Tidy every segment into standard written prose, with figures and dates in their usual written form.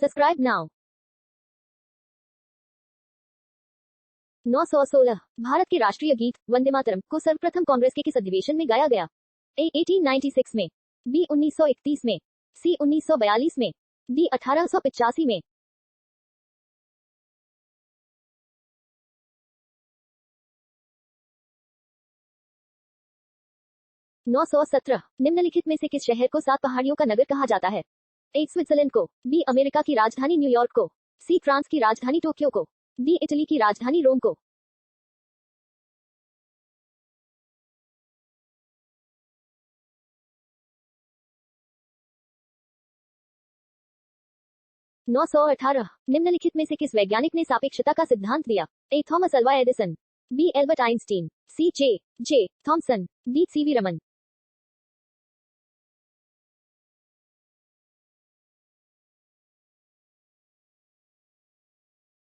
Subscribe now. 916 Bharat के राष्ट्रीय गीत वंदे मातरम को सर्वप्रथम कांग्रेस के किस अधिवेशन में गाया गया? ए 1896 में, बी 1931 में, सी 1942 में, डी 1885 में। 917 निम्नलिखित में से किस शहर को 7 पहाड़ियों का नगर कहा जाता है? ए स्विट्जरलैंड को, बी अमेरिका की राजधानी न्यूयॉर्क को, सी फ्रांस की राजधानी टोक्यो को, डी इटली की राजधानी रोम को। 918 निम्नलिखित में से किस वैज्ञानिक ने सापेक्षता का सिद्धांत दिया? A Thomas Alva Edison, B Albert Einstein, C J Thomson, D C V Raman.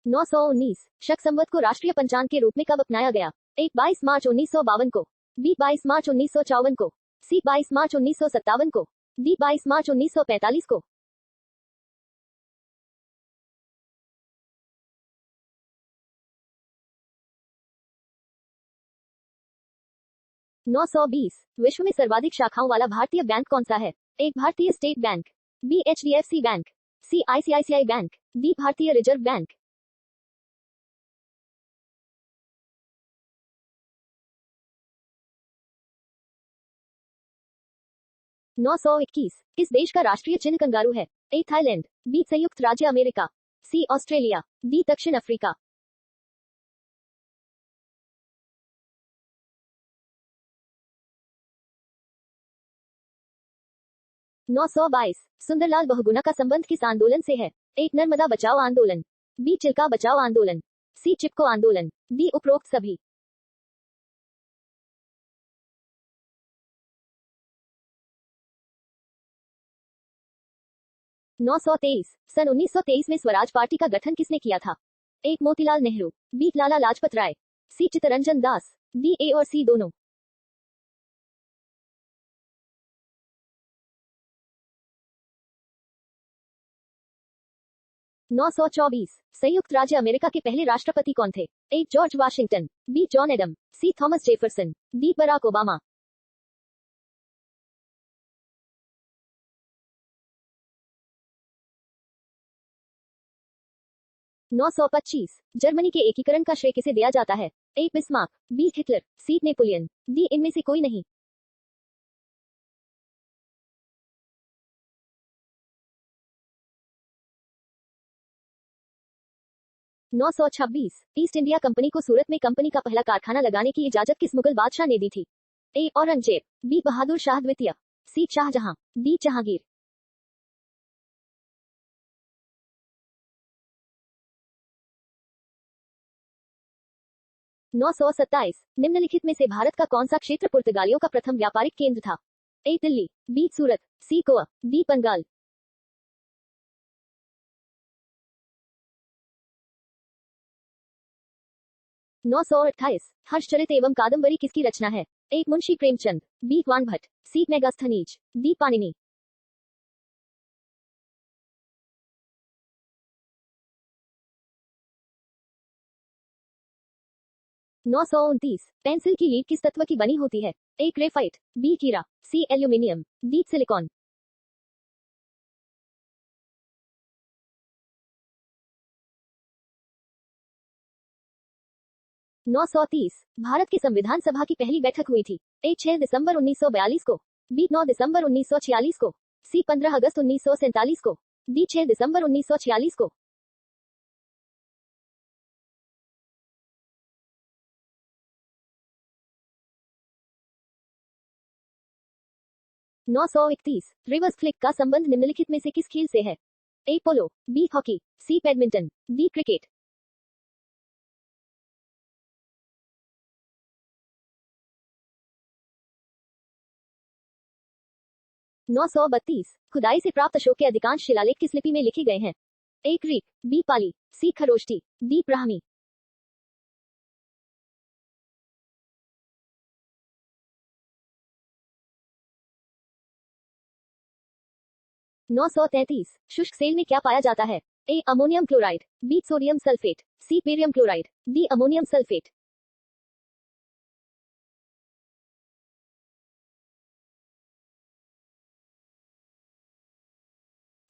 919 Shaka संवत को राष्ट्रीय पंचांग के रूप में कब अपनाया गया? ए 22 मार्च 1952 को, बी 22 मार्च 1954 को, सी 22 मार्च 1957 को, डी 22 मार्च 1945 को। 920 विश्व में सर्वाधिक शाखाओं वाला भारतीय बैंक कौन सा है? A Bharatiya State Bank, B HDFC Bank, C ICICI Bank, D Bharatiya Reserve Bank. 921 किस देश का राष्ट्रीय चिन्ह कंगारू है? ए थाईलैंड, बी संयुक्त राज्य अमेरिका, सी ऑस्ट्रेलिया, डी दक्षिण अफ्रीका। 922 सुंदरलाल बहुगुणा का संबंध किस आंदोलन से है? ए नर्मदा बचाओ आंदोलन, बी चिल्का बचाओ आंदोलन, सी चिपको आंदोलन, डी उपरोक्त सभी। 923 सन 1923 में स्वराज पार्टी का गठन किसने किया था? A Motilal Nehru, B Lala Lajpat Rai, C Chittaranjan Das, D A और सी दोनों। 924 संयुक्त राज्य अमेरिका के पहले राष्ट्रपति कौन थे? A George Washington, B John Adam, C Thomas Jefferson, D Barack Obama. 925 Germany के एकीकरण का श्रेय किसे दिया जाता है? A Bismarck, B Hitler, C Napoleon, D इनमें से कोई नहीं। 926 ईस्ट इंडिया कंपनी को सूरत में कंपनी का पहला कारखाना लगाने की इजाजत किस मुगल बादशाह ने दी थी? ए औरंगजेब, बी बहादुर शाह द्वितीय, सी शाहजहां, डी जहांगीर। 927 निम्नलिखित में से भारत का कौन सा क्षेत्र पुर्तगालियों का प्रथम व्यापारिक केंद्र था? ए दिल्ली, बी सूरत, सी गोवा, डी बंगाल। 928 हर्षचरित एवं कादम्बरी किसकी रचना है? ए मुंशी प्रेमचंद, बी वान भट्ट, सी मेगास्थनीज, डी पाणिनि। 929 पेंसिल की लीड किस तत्व की बनी होती है? ए ग्रेफाइट, बी कीरा, सी एल्यूमिनियम, डी सिलिकॉन। 930 भारत की संविधान सभा की पहली बैठक हुई थी? ए 6 दिसंबर 1942 को, बी 9 दिसंबर 1946 को, सी 15 अगस्त 1947 को, डी 6 दिसंबर 1946 को। 931 रिवर्स फ्लिक का संबंध निम्नलिखित में से किस खेल से है? ए पोलो, बी हॉकी, सी बैडमिंटन, डी क्रिकेट। 932 खुदाई से प्राप्त अशोक के अधिकांश शिलालेख किस लिपि में लिखे गए हैं? ए ग्रीक, बी पाली, सी खरोष्टी, डी ब्राह्मी। 933 शुष्क सेल में क्या पाया जाता है? A. Ammonium chloride. B. Sodium sulfate. C. Barium chloride. D. Ammonium sulfate.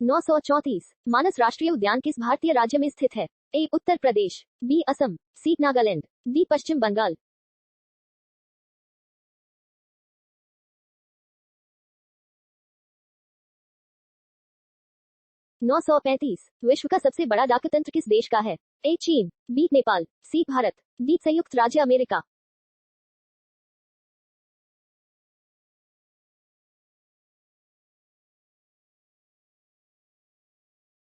934। मानस राष्ट्रीय उद्यान किस भारतीय राज्य में स्थित है? ए. उत्तर प्रदेश। बी. असम। सी. नागालैंड। डी. पश्चिम बंगाल। 935। विश्व का सबसे बड़ा डाकतंत्र किस देश का है? ए. चीन। बी. नेपाल। सी. भारत। डी. संयुक्त राज्य अमेरिका।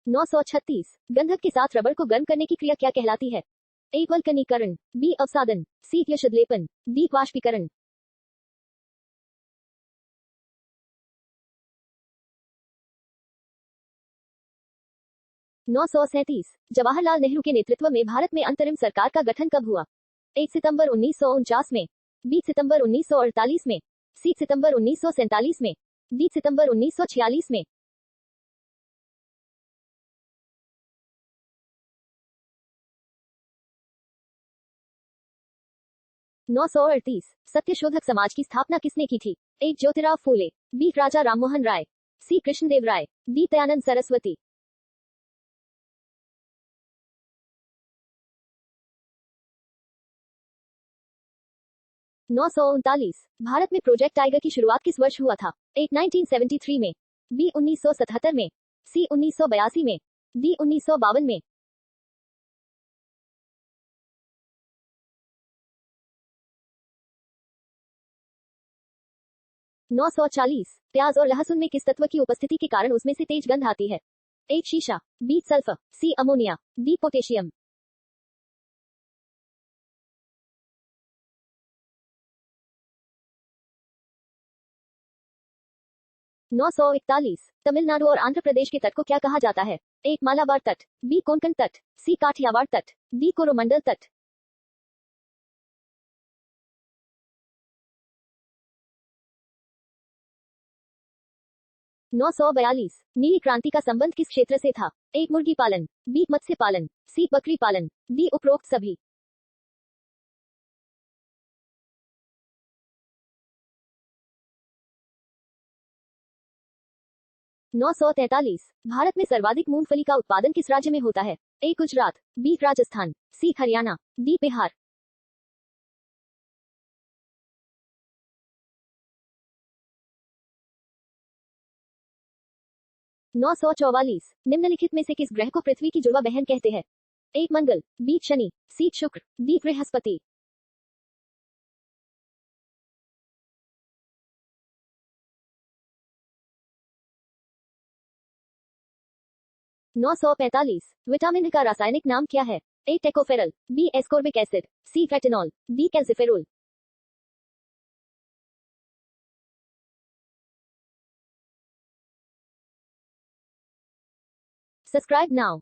936। गंधक के साथ रबड़ को गर्म करने की क्रिया क्या कहलाती है? ए. वल्कनीकरण। बी. अवसादन। सी. यशुद्लेपन। डी. वाष्पीकरण। 937। जवाहरलाल नेहरू के नेतृत्व में भारत में अंतरिम सरकार का गठन कब हुआ? ए. सितंबर 1949 में। बी. सितंबर 1948 में। सी. सितंबर 1947 में। डी. सितंबर 1946 में। 938। सत्यशोधक समाज की स्थापना किसने की थी? ए. ज्योतिराव फूले। बी. राजा राममोहन राय। सी. कृष्णदेव राय। डी. दयानंद सरस्वती। 939। भारत में प्रोजेक्ट टाइगर की शुरुआत किस वर्ष हुआ था? ए. 1973 में। बी. 1977 में। सी. 1982 में। डी. 1952 में। 940। प्याज और लहसुन में किस तत्व की उपस्थिति के कारण उसमें से तेज गंध आती है? ए. शीशा। बी. सल्फर। सी. अमोनिया। डी. पोटेशियम। 941। तमिलनाडु और आंध्र प्रदेश के तट को क्या कहा जाता है? ए. मालाबार तट। बी. कोंकण तट। सी. काठियावाड़ तट। डी. कोरोमंडल तट। 942। नीली क्रांति का संबंध किस क्षेत्र से था? ए. मुर्गी पालन। बी. मत्स्य पालन। सी. बकरी पालन। डी. उपरोक्त सभी। 943। भारत में सर्वाधिक मूंगफली का उत्पादन किस राज्य में होता है? ए. गुजरात। बी. राजस्थान। सी. हरियाणा। डी. बिहार। 944। निम्नलिखित में से किस ग्रह को पृथ्वी की जुड़वा बहन कहते हैं? ए. मंगल। बी. शनि। सी. शुक्र। डी. बृहस्पति। 945। विटामिन का रासायनिक नाम क्या है? A. Tocopherol. B. Ascorbic acid. C. Retinol. D. Calciferol. 'Subscribe now'